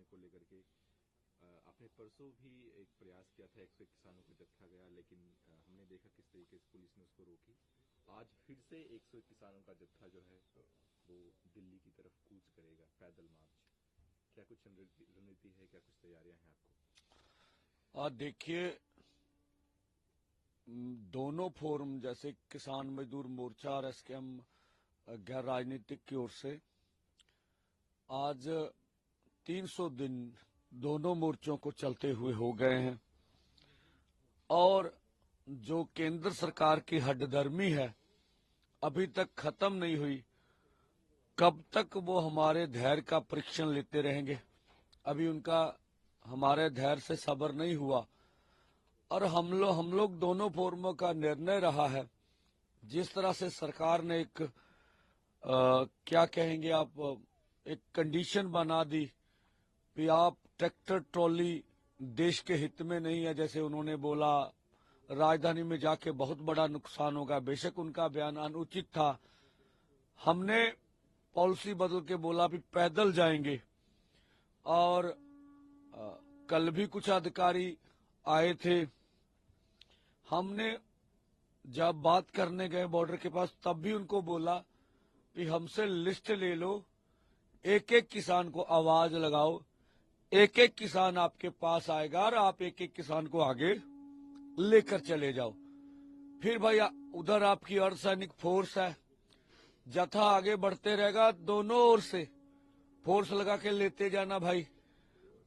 को लेकर के आपने परसों भी एक प्रयास किया था, 101 किसानों को जत्था गया, लेकिन हमने देखा किस तरीके से पुलिस ने उसको रोकी। आज फिर से 101 किसानों का जत्था जो है वो दिल्ली की तरफ कूच करेगा, पैदल मार्च। क्या कुछ रणनीति है, क्या कुछ तैयारियां हैं आपको? देखिए, दोनों फोरम जैसे किसान मजदूर मोर्चा और एसकेएम गैर राजनीतिक की ओर से आज 300 दिन दोनों मोर्चों को चलते हुए हो गए हैं और जो केंद्र सरकार की हड्डदर्मी है अभी तक खत्म नहीं हुई। कब तक वो हमारे धैर्य का परीक्षण लेते रहेंगे? अभी उनका हमारे धैर्य से सब्र नहीं हुआ और हम लोग दोनों फोरमों का निर्णय रहा है। जिस तरह से सरकार ने एक क्या कहेंगे आप, एक कंडीशन बना दी कि आप ट्रैक्टर ट्रॉली देश के हित में नहीं है, जैसे उन्होंने बोला राजधानी में जाके बहुत बड़ा नुकसान होगा। बेशक उनका बयान अनुचित था। हमने पॉलिसी बदल के बोला भी पैदल जाएंगे और कल भी कुछ अधिकारी आए थे। हमने जब बात करने गए बॉर्डर के पास तब भी उनको बोला कि हमसे लिस्ट ले लो, एक एक किसान को आवाज लगाओ, एक एक किसान आपके पास आएगा और आप एक एक किसान को आगे लेकर चले जाओ। फिर भाई उधर आपकी अर्धसैनिक फोर्स है, जत्था आगे बढ़ते रहेगा, दोनों ओर से फोर्स लगा के लेते जाना भाई।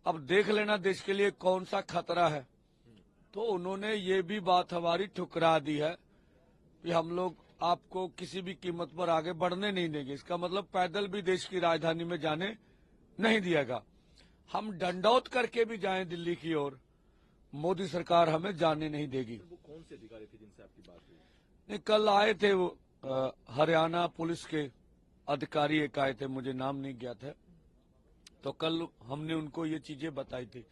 अब देख लेना देश के लिए कौन सा खतरा है। तो उन्होंने ये भी बात हमारी ठुकरा दी है कि हम लोग आपको किसी भी कीमत पर आगे बढ़ने नहीं देंगे। इसका मतलब पैदल भी देश की राजधानी में जाने नहीं दिएगा। हम डंडौत करके भी जाएं दिल्ली की ओर, मोदी सरकार हमें जाने नहीं देगी। वो कौन से अधिकारी थे जिनसे आपकी बात हुई? नहीं, कल आए थे वो हरियाणा पुलिस के अधिकारी एक आए थे, मुझे नाम नहीं ज्ञात है। तो कल हमने उनको ये चीजें बताई थी।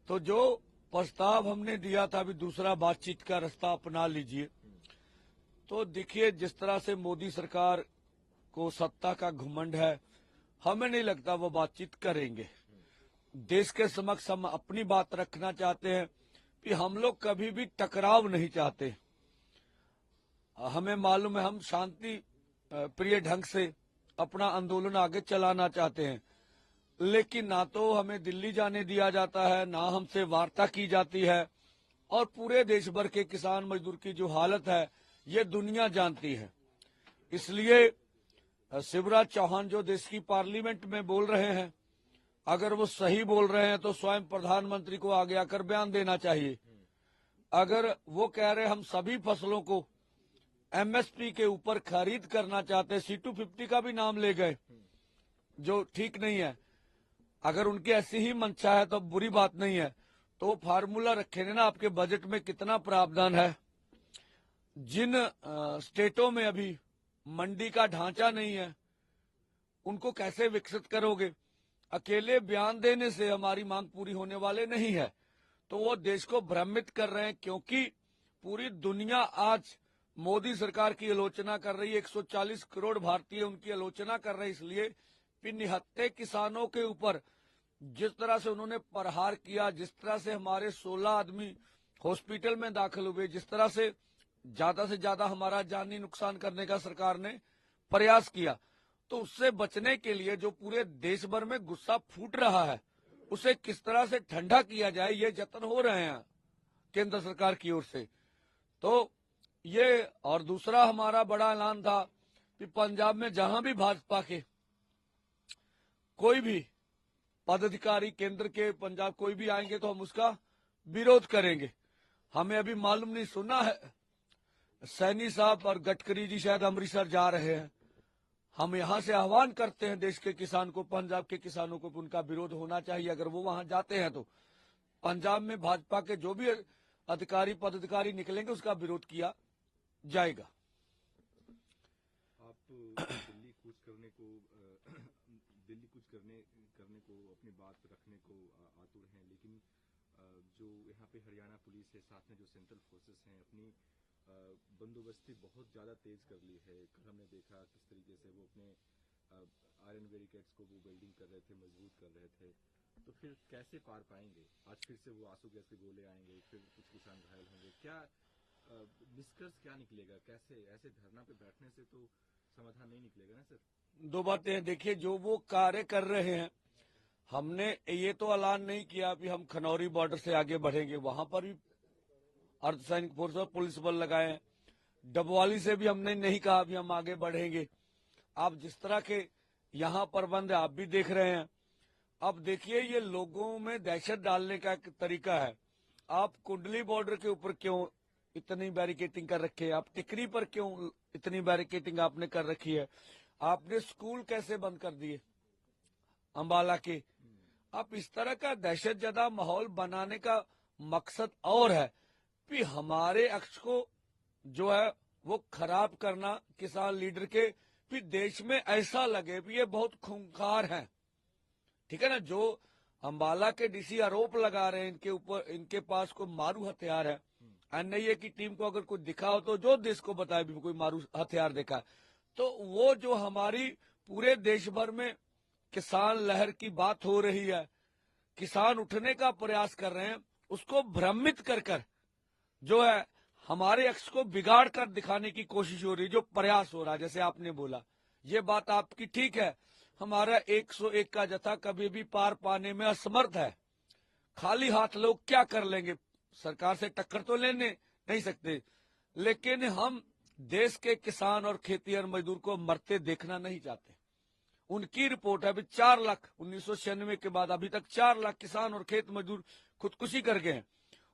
तो जो प्रस्ताव हमने दिया था अभी दूसरा बातचीत का रास्ता अपना लीजिए। तो देखिए, जिस तरह से मोदी सरकार को सत्ता का घमंड है, हमें नहीं लगता वो बातचीत करेंगे। देश के समक्ष हम अपनी बात रखना चाहते हैं कि हम लोग कभी भी टकराव नहीं चाहते। हमें मालूम है हम शांति प्रिय ढंग से अपना आंदोलन आगे चलाना चाहते हैं, लेकिन ना तो हमें दिल्ली जाने दिया जाता है, ना हमसे वार्ता की जाती है। और पूरे देश भर के किसान मजदूर की जो हालत है ये दुनिया जानती है। इसलिए शिवराज चौहान जो देश की पार्लियामेंट में बोल रहे हैं, अगर वो सही बोल रहे हैं तो स्वयं प्रधानमंत्री को आगे आकर बयान देना चाहिए। अगर वो कह रहे हम सभी फसलों को एमएसपी के ऊपर खरीद करना चाहते, C250 का भी नाम ले गए, जो ठीक नहीं है। अगर उनकी ऐसी ही मंशा है तो बुरी बात नहीं है, तो वो फार्मूला रखे ना आपके बजट में कितना प्रावधान है। जिन स्टेटों में अभी मंडी का ढांचा नहीं है उनको कैसे विकसित करोगे? अकेले बयान देने से हमारी मांग पूरी होने वाले नहीं है। तो वो देश को भ्रमित कर रहे हैं, क्योंकि पूरी दुनिया आज मोदी सरकार की आलोचना कर रही है। 140 करोड़ भारतीय उनकी आलोचना कर रहे हैं, इसलिए कि निहत्थे किसानों के ऊपर जिस तरह से उन्होंने प्रहार किया, जिस तरह से हमारे 16 आदमी हॉस्पिटल में दाखिल हुए, जिस तरह से ज्यादा हमारा जानी नुकसान करने का सरकार ने प्रयास किया, तो उससे बचने के लिए जो पूरे देश भर में गुस्सा फूट रहा है उसे किस तरह से ठंडा किया जाए, ये जतन हो रहे हैं केंद्र सरकार की ओर से। तो ये और दूसरा हमारा बड़ा ऐलान था कि पंजाब में जहां भी भाजपा के कोई भी पदाधिकारी केंद्र के पंजाब कोई भी आएंगे तो हम उसका विरोध करेंगे। हमें अभी मालूम नहीं, सुना है सैनी साहब और गडकरी जी शायद अमृतसर जा रहे हैं। हम यहां से आह्वान करते हैं देश के किसान को, पंजाब के किसानों को, उनका विरोध होना चाहिए। अगर वो वहां जाते हैं तो पंजाब में भाजपा के जो भी अधिकारी पदाधिकारी निकलेंगे उसका विरोध किया जाएगा। आप दिल्ली कूच करने को अपनी बात रखने को आतुर हैं, लेकिन जो यहाँ पे हरियाणा पुलिस है, साथ में जो सेंट्रल फोर्सेस हैं, अपनी बंदोबस्ती बहुत ज़्यादा तेज कर ली है। कल हमने देखा किस तरीके से वो अपने आयरन बैरिकेड्स को वो बिल्डिंग कर रहे थे, मजबूत कर रहे थे। तो फिर कैसे पार पाएंगे? आज फिर से वो आंसू गैस के गोले आएंगे, फिर कुछ किसान घायल होंगे, क्या निष्कर्ष क्या निकलेगा? कैसे ऐसे धरना पे बैठने से तो समाधान नहीं निकलेगा ना सर। दो बातें हैं, देखिए जो वो कार्य कर रहे हैं, हमने ये तो ऐलान नहीं किया कि हम खनौरी बॉर्डर से आगे बढ़ेंगे, वहां पर भी अर्धसैनिक फोर्स और पुलिस बल लगाए हैं। डबवाली से भी हमने नहीं कहा कि हम आगे बढ़ेंगे। आप जिस तरह के यहाँ प्रबंध आप भी देख रहे हैं। अब देखिए ये लोगों में दहशत डालने का एक तरीका है। आप कुंडली बॉर्डर के ऊपर क्यों इतनी बैरिकेटिंग कर रखी है? आप टिकरी पर क्यों इतनी बैरिकेटिंग आपने कर रखी है? आपने स्कूल कैसे बंद कर दिए अंबाला के? आप इस तरह का दहशत जदा माहौल बनाने का मकसद और है कि हमारे अक्ष को जो है वो खराब करना किसान लीडर के, फिर देश में ऐसा लगे कि ये बहुत खूंखार हैं। ठीक है ना? जो अंबाला के डीसी आरोप लगा रहे हैं इनके ऊपर, इनके पास कोई मारू हथियार है। एनआईए की टीम को अगर कोई दिखा हो तो जो देश को बताए भी कोई मारू हथियार देखा, तो वो जो हमारी पूरे देश भर में किसान लहर की बात हो रही है, किसान उठने का प्रयास कर रहे हैं, उसको भ्रमित कर कर जो है हमारे अक्ष को बिगाड़ कर दिखाने की कोशिश हो रही है, जो प्रयास हो रहा है। जैसे आपने बोला, ये बात आपकी ठीक है, हमारा 101 का जत्था कभी भी पार पाने में असमर्थ है। खाली हाथ लोग क्या कर लेंगे? सरकार से टक्कर तो लेने नहीं सकते, लेकिन हम देश के किसान और खेतीहर मजदूर को मरते देखना नहीं चाहते। उनकी रिपोर्ट है, अभी 4 लाख 1996 के बाद अभी तक 4 लाख किसान और खेत मजदूर खुदकुशी कर गए हैं।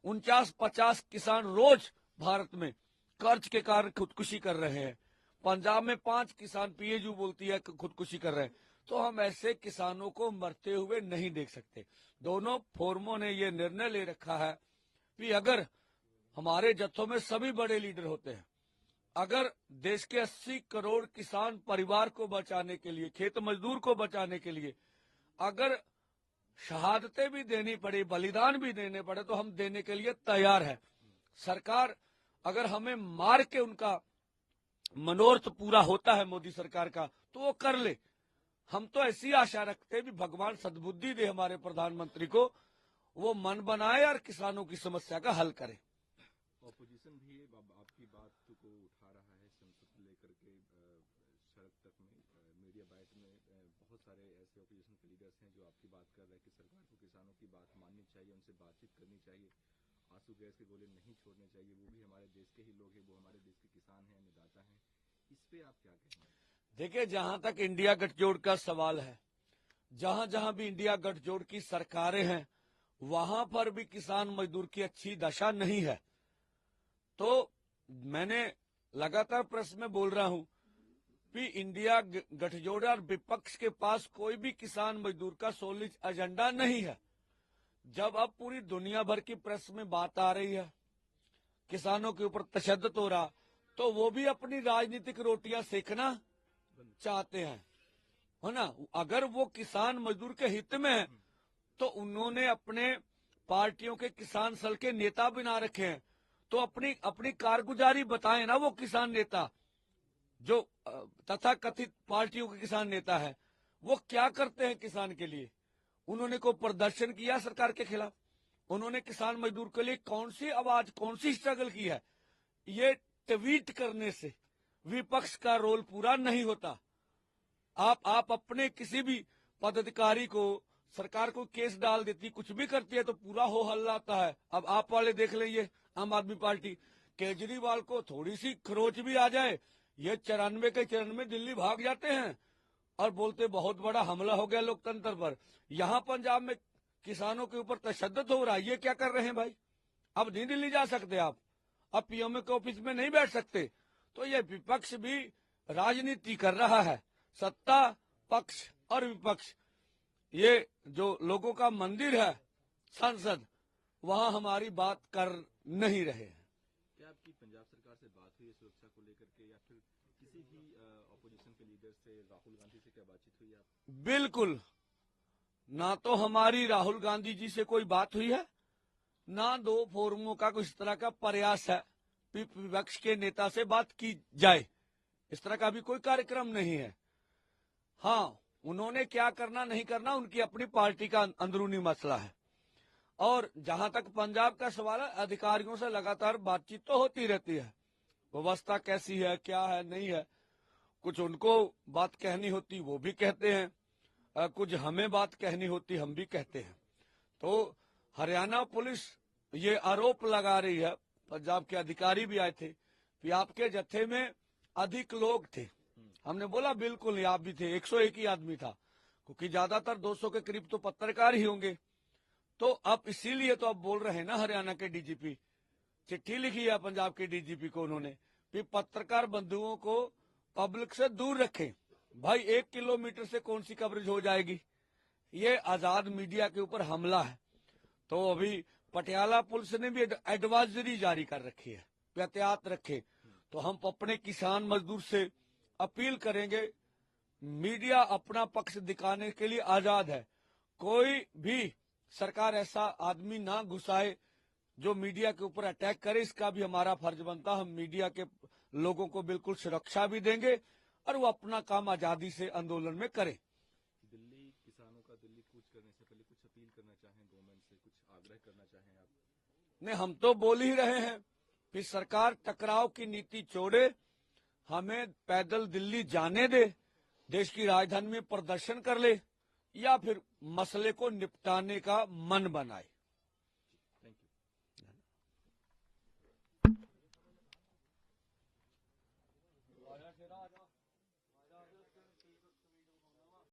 49-50 किसान रोज भारत में कर्ज के कारण खुदकुशी कर रहे हैं। पंजाब में 5 किसान पीएयू बोलती है खुदकुशी कर रहे हैं। तो हम ऐसे किसानों को मरते हुए नहीं देख सकते। दोनों फोरमों ने ये निर्णय ले रखा है कि अगर हमारे जत्थों में सभी बड़े लीडर होते हैं, अगर देश के 80 करोड़ किसान परिवार को बचाने के लिए, खेत मजदूर को बचाने के लिए अगर शहादतें भी देनी पड़े, बलिदान भी देने पड़े, तो हम देने के लिए तैयार है। सरकार अगर हमें मार के उनका मनोरथ पूरा होता है मोदी सरकार का, तो वो कर ले। हम तो ऐसी आशा रखते हैं भी भगवान सद्बुद्धि दे हमारे प्रधानमंत्री को, वो मन बनाए और किसानों की समस्या का हल करे। ऑपोजिशन भी आपकी बात को उठा रहा है, संसद को लेकर के सड़क तक में, मीडिया बाइट में बहुत सारे ऐसे ऑपोजिशन के लीडर्स हैं जो आपकी बात कर रहे हैं कि सरकार को किसानों की बात माननी चाहिए, उनसे बातचीत करनी चाहिए, आंसू गैस के गोले नहीं छोड़ने चाहिए। वो भी हमारे देश के ही लोग हैं, वो हमारे देश के किसान हैं, अन्नदाता हैं। इस पे आप क्या कहेंगे? देखिए, जहां तक इंडिया गठजोड़ का सवाल है, जहां जहां भी इंडिया गठजोड़ की सरकारें हैं, वहां पर भी किसान मजदूर की अच्छी दशा नहीं है। तो मैंने लगातार प्रेस में बोल रहा हूं कि इंडिया गठजोड़ और विपक्ष के पास कोई भी किसान मजदूर का सॉलिड एजेंडा नहीं है। जब अब पूरी दुनिया भर की प्रेस में बात आ रही है, किसानों के ऊपर तशद्दुद हो रहा, तो वो भी अपनी राजनीतिक रोटियां सेकना चाहते हैं, है ना? अगर वो किसान मजदूर के हित में है तो उन्होंने अपने पार्टियों के किसान सेल के नेता बना रखे हैं, तो अपनी कारगुजारी बताएं ना। वो किसान नेता जो तथाकथित पार्टियों के किसान नेता है, वो क्या करते हैं किसान के लिए? उन्होंने कोई प्रदर्शन किया सरकार के खिलाफ? उन्होंने किसान मजदूर के लिए कौन सी आवाज, कौन सी स्ट्रगल की है? ये ट्वीट करने से विपक्ष का रोल पूरा नहीं होता। आप अपने किसी भी पदाधिकारी को, सरकार को केस डाल देती, कुछ भी करती है तो पूरा हो हल्ला आता है। अब आप वाले देख लीजिए, आम आदमी पार्टी, केजरीवाल को थोड़ी सी खरोच भी आ जाए, ये 94 के 94 दिल्ली भाग जाते हैं और बोलते बहुत बड़ा हमला हो गया लोकतंत्र पर। यहाँ पंजाब में किसानों के ऊपर तशद्दुद हो रहा है, ये क्या कर रहे हैं भाई? अब नहीं दिल्ली जा सकते आप, अब पीएमओ के ऑफिस में नहीं बैठ सकते। तो ये विपक्ष भी राजनीति कर रहा है, सत्ता पक्ष और विपक्ष। ये जो लोगों का मंदिर है संसद, वहां हमारी बात कर नहीं रहे हैं। क्या आपकी पंजाब सरकार से बात हुई है सुरक्षा को लेकर के, या फिर किसी भी ऑपोजिशन के लीडर से, राहुल गांधी से क्या बातचीत हुई है? बिल्कुल ना, तो हमारी राहुल गांधी जी से कोई बात हुई है, ना दो फोरमों का कुछ इस तरह का प्रयास है विपक्ष के नेता से बात की जाए। इस तरह का भी कोई कार्यक्रम नहीं है। हाँ, उन्होंने क्या करना नहीं करना उनकी अपनी पार्टी का अंदरूनी मसला है। और जहां तक पंजाब का सवाल है, अधिकारियों से लगातार बातचीत तो होती रहती है, व्यवस्था कैसी है, क्या है, नहीं है। कुछ उनको बात कहनी होती वो भी कहते हैं, कुछ हमें बात कहनी होती हम भी कहते हैं। तो हरियाणा पुलिस ये आरोप लगा रही है, पंजाब के अधिकारी भी आए थे कि आपके जत्थे में अधिक लोग थे। हमने बोला बिल्कुल नहीं, आप भी थे, 101 ही आदमी था, क्योंकि ज्यादातर 200 के करीब तो पत्रकार ही होंगे। तो अब इसीलिए तो अब बोल रहे हैं ना, हरियाणा के डीजीपी चिट्ठी लिखी है पंजाब के डीजीपी को उन्होंने कि पत्रकार बंधुओं को पब्लिक से दूर रखें। भाई 1 किलोमीटर से कौन सी कवरेज हो जाएगी, ये आजाद मीडिया के ऊपर हमला है। तो अभी पटियाला पुलिस ने भी एडवाइजरी जारी कर रखी है, एहतियात रखे। तो हम अपने किसान मजदूर से अपील करेंगे, मीडिया अपना पक्ष दिखाने के लिए आजाद है। कोई भी सरकार ऐसा आदमी ना घुसाए जो मीडिया के ऊपर अटैक करे, इसका भी हमारा फर्ज बनता। हम मीडिया के लोगों को बिल्कुल सुरक्षा भी देंगे और वो अपना काम आजादी से आंदोलन में करें। दिल्ली किसानों का दिल्ली कूच करने से पहले कुछ अपील करना चाहें गवर्नमेंट से, कुछ आग्रह करना चाहें आप? नहीं, हम तो बोल ही रहे हैं कि सरकार टकराव की नीति छोड़े, हमें पैदल दिल्ली जाने दे, देश की राजधानी में प्रदर्शन कर ले, या फिर मसले को निपटाने का मन बनाए।